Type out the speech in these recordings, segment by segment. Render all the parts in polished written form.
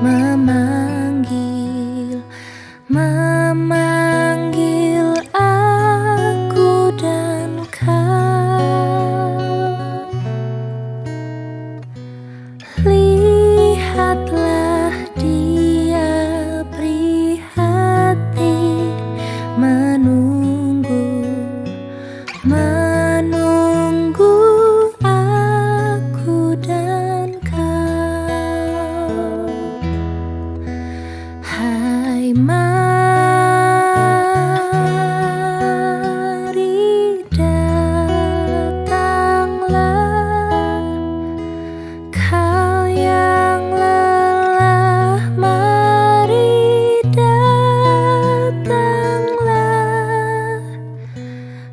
memanggil, memanggil aku dan kau. Lihatlah dia prihatin, menunggu aku dan kau. Hai, mari datanglah, kau yang lelah, mari datanglah.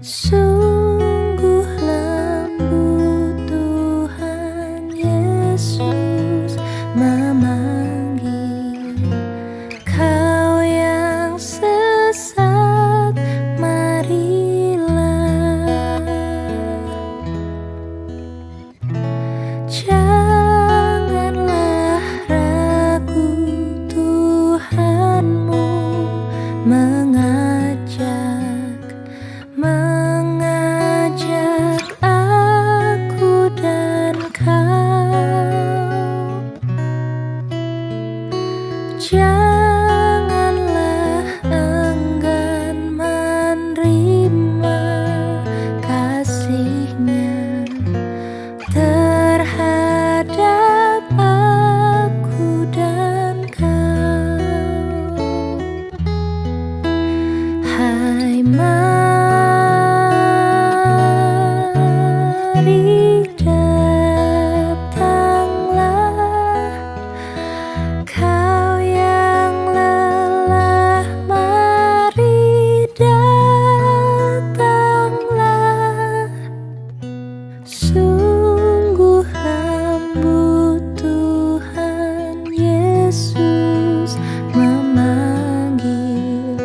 Sungguh lembut Tuhan Yesus memanggil, kau yang sesat, marilah. Janganlah ragu, Tuhanmu mengajak aku dan kau. Janganlah enggan menerima kasih-Nya terhadap aku dan kau. Hai, mari datanglah, kau yang lelah, mari datanglah. Sungguh lembut Tuhan Yesus memanggil,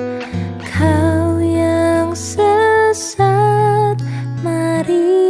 kau yang sesat, marilah.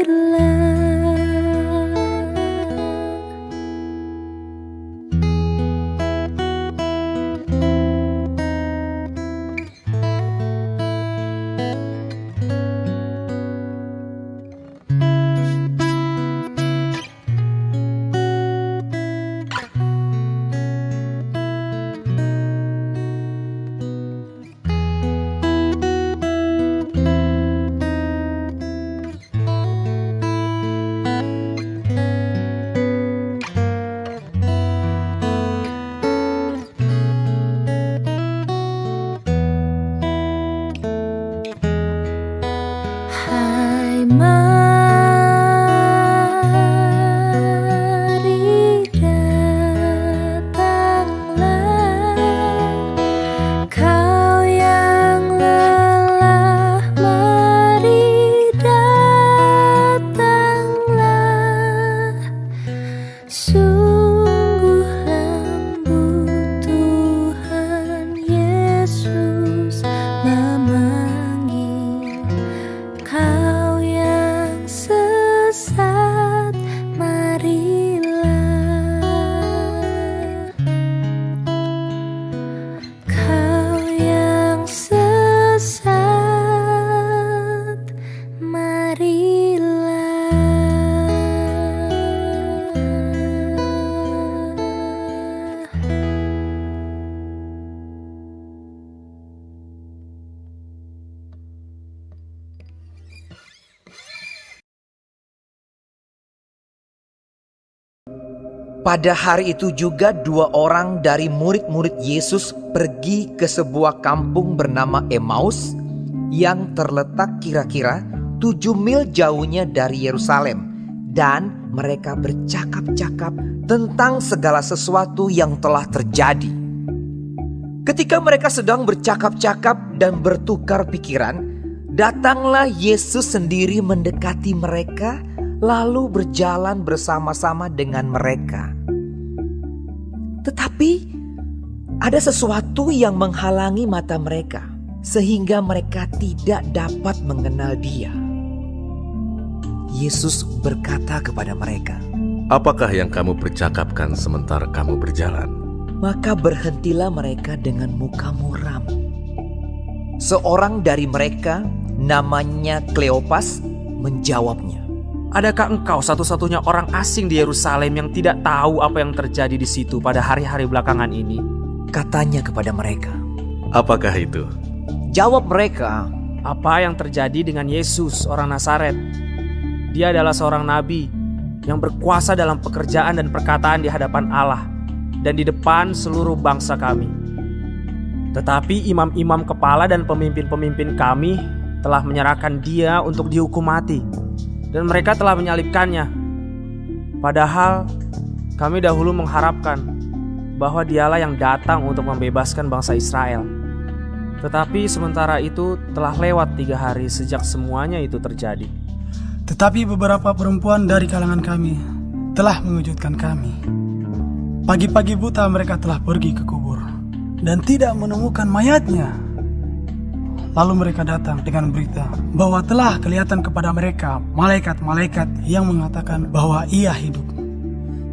Hai, mari datanglah, kau yang lelah, mari datanglah. Sungguh lembut Tuhan Yesus memanggil, kau yang sesat, marilah. Kau yang sesat, marilah. Pada hari itu juga 2 orang dari murid-murid Yesus pergi ke sebuah kampung bernama Emmaus yang terletak kira-kira 7 mil jauhnya dari Yerusalem, dan mereka bercakap-cakap tentang segala sesuatu yang telah terjadi. Ketika mereka sedang bercakap-cakap dan bertukar pikiran, datanglah Yesus sendiri mendekati mereka, lalu berjalan bersama-sama dengan mereka. Tetapi ada sesuatu yang menghalangi mata mereka, sehingga mereka tidak dapat mengenal Dia. Yesus berkata kepada mereka, "Apakah yang kamu percakapkan sementara kamu berjalan? Maka berhentilah mereka dengan muka muram. Seorang dari mereka, namanya Kleopas, menjawabnya, "Adakah engkau satu-satunya orang asing di Yerusalem yang tidak tahu apa yang terjadi di situ pada hari-hari belakangan ini?" Katanya kepada mereka. Apakah itu? Jawab mereka, "Apa yang terjadi dengan Yesus orang Nazaret? Dia adalah seorang nabi yang berkuasa dalam pekerjaan dan perkataan di hadapan Allah dan di depan seluruh bangsa kami. Tetapi imam-imam kepala dan pemimpin-pemimpin kami telah menyerahkan dia untuk dihukum mati, dan mereka telah menyalibkannya. Padahal kami dahulu mengharapkan bahwa dialah yang datang untuk membebaskan bangsa Israel. Tetapi sementara itu telah lewat 3 hari sejak semuanya itu terjadi. Tetapi beberapa perempuan dari kalangan kami telah mengejutkan kami. Pagi-pagi buta mereka telah pergi ke kubur dan tidak menemukan mayatnya. Lalu mereka datang dengan berita bahwa telah kelihatan kepada mereka malaikat-malaikat yang mengatakan bahwa ia hidup.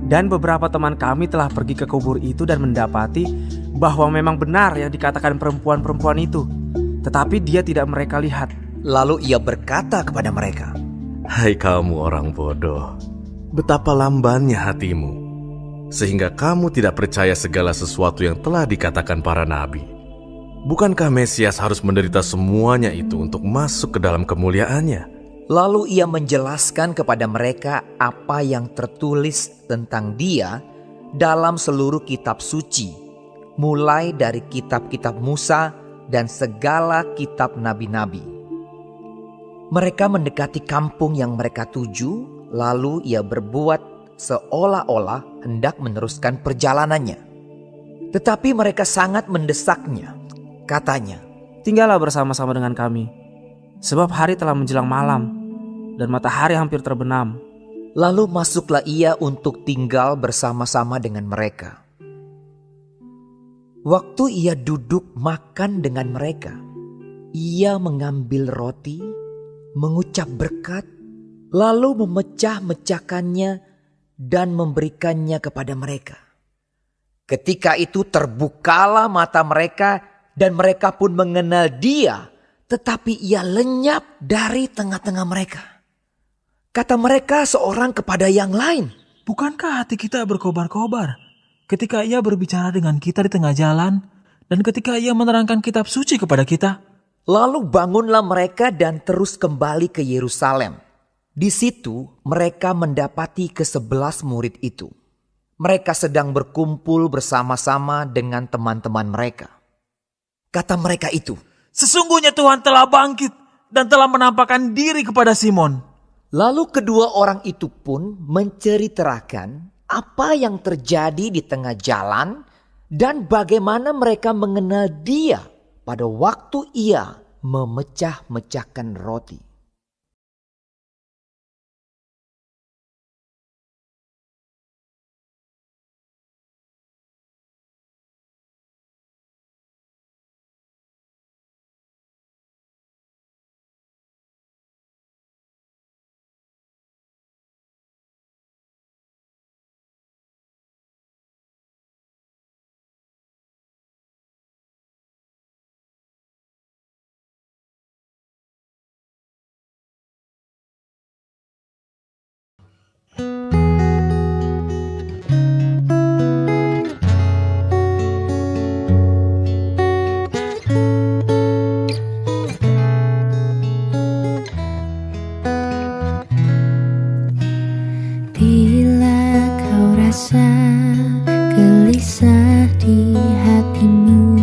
Dan beberapa teman kami telah pergi ke kubur itu dan mendapati bahwa memang benar yang dikatakan perempuan-perempuan itu, tetapi dia tidak mereka lihat." Lalu ia berkata kepada mereka, Hai kamu orang bodoh, betapa lambannya hatimu, sehingga kamu tidak percaya segala sesuatu yang telah dikatakan para nabi. Bukankah Mesias harus menderita semuanya itu untuk masuk ke dalam kemuliaannya? Lalu ia menjelaskan kepada mereka apa yang tertulis tentang dia dalam seluruh kitab suci, mulai dari kitab-kitab Musa dan segala kitab nabi-nabi. Mereka mendekati kampung yang mereka tuju, lalu ia berbuat seolah-olah hendak meneruskan perjalanannya. Tetapi mereka sangat mendesaknya. Katanya, "Tinggallah bersama-sama dengan kami, sebab hari telah menjelang malam dan matahari hampir terbenam." Lalu masuklah ia untuk tinggal bersama-sama dengan mereka. Waktu ia duduk makan dengan mereka, ia mengambil roti, mengucap berkat, lalu memecah-mecahkannya dan memberikannya kepada mereka. Ketika itu terbukalah mata mereka dan mereka pun mengenal dia, tetapi ia lenyap dari tengah-tengah mereka. Kata mereka seorang kepada yang lain, "Bukankah hati kita berkobar-kobar ketika ia berbicara dengan kita di tengah jalan dan ketika ia menerangkan kitab suci kepada kita?" Lalu bangunlah mereka dan terus kembali ke Yerusalem. Di situ mereka mendapati ke-11 murid itu. Mereka sedang berkumpul bersama-sama dengan teman-teman mereka. Kata mereka itu, "Sesungguhnya Tuhan telah bangkit dan telah menampakkan diri kepada Simon." Lalu kedua orang itu pun menceritakan apa yang terjadi di tengah jalan dan bagaimana mereka mengenal dia pada waktu ia memecah-mecahkan roti. Bila kau rasa gelisah di hatimu,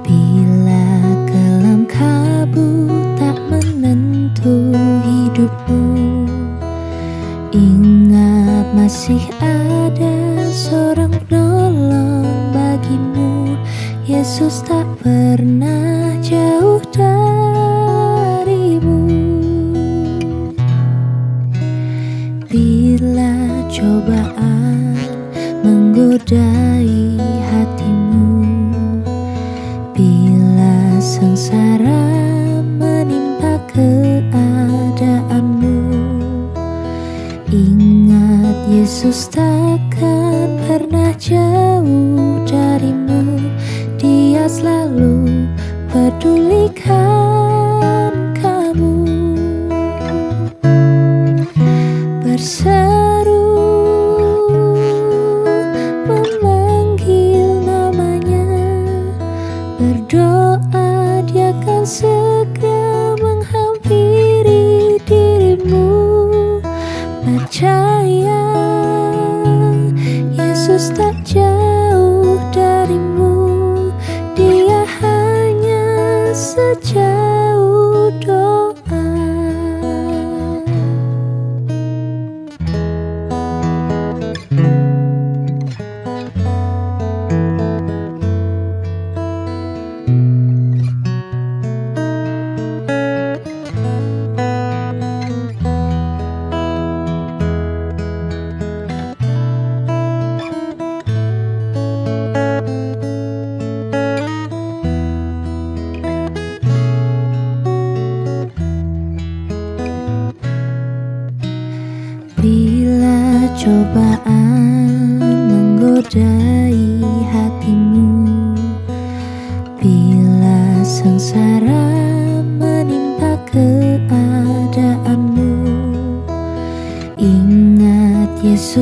bila kelam kabut tak menentu hidupmu, ingat masih ada seorang penolong bagimu. Yesus tak pernah jauh darimu. Bila cobaan menggodai hatimu, bila sengsara menimpa keadaanmu, ingat Yesus takkan pernah jauh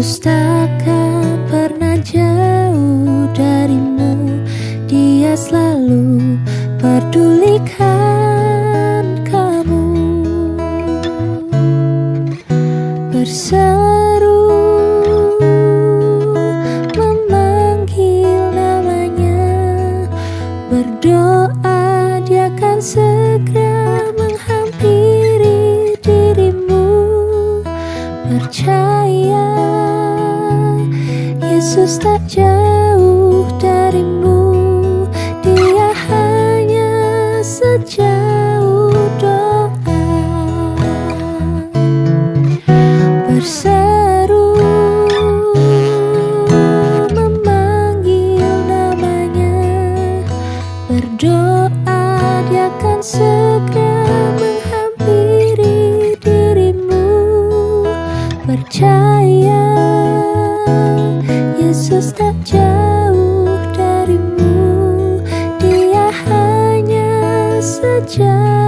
Yesus takkan pernah jauh darimu. Dia selalu pedulikan kamu. Berseru memanggil namanya, berdoa dia akan segera menghampiri dirimu. Percaya Yesus tak jauh darimu. Dia hanya sejauh doa. Berseru memanggil namanya, berdoa dia akan segera menghampiri dirimu. Percaya Yesus tak jauh darimu. Dia hanya sejauh